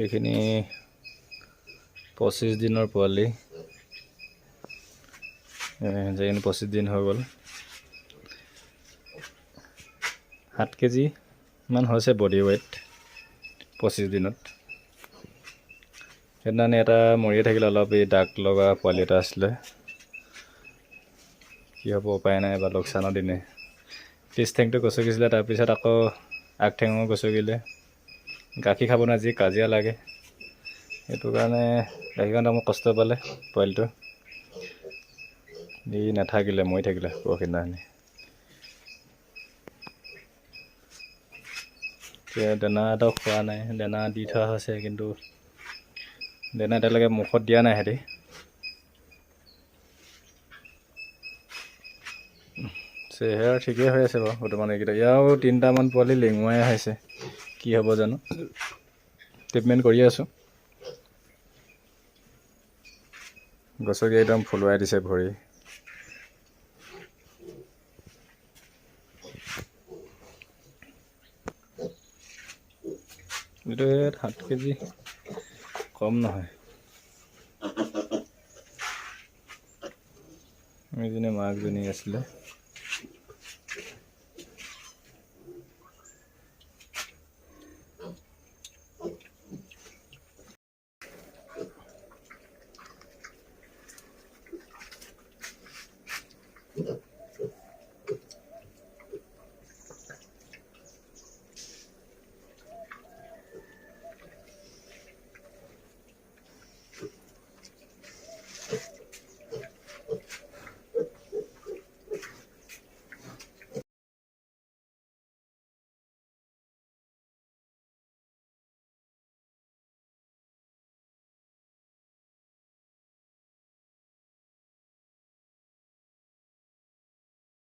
এইখিনি 25 দিনৰ পোৱালি যেন 25 দিন হৈ গ'ল 7 কেজি মান হৈছে বডি ওয়েট 25 দিনত সেইদিনাখনি এটা মৰিয়ে থাকিলে অলপ এই দাগ লগা পোৱালি এটা আছিলে কি হ'ব উপায় নাই বা লোকচানৰ দিনে পিছ ঠেংটো গছকিছিলে তাৰপিছত আকৌ আগ ঠেঙো গছকিলে গাখীৰ খাব না যি কাজিয়া লাগে সেইটো কাৰণে গাখীৰ কাৰণে মোক কষ্ট পালে পোৱালিটো ই নাথাকিলে মৰি থাকিলে পৰহিদিনাখনি দানা এটা খোৱা নাই দানা দি থোৱা হৈছে কিন্তু দানা এতিয়ালৈকে মুখত দিয়া নাই সিহঁতি চেহেৰা ঠিকেই হৈ আছে বাৰু বৰ্তমান এইকেইটা ইয়াৰো 3টামান পোৱালি লেঙুৱাই আহিছে কি হ'ব জানো ট্ৰিটমেণ্ট কৰি আছোঁ গছকি একদম ফুলুৱাই দিছে ভৰি এইটো 7 কেজি কম নহয় এইজনী মাকজনী আছিলে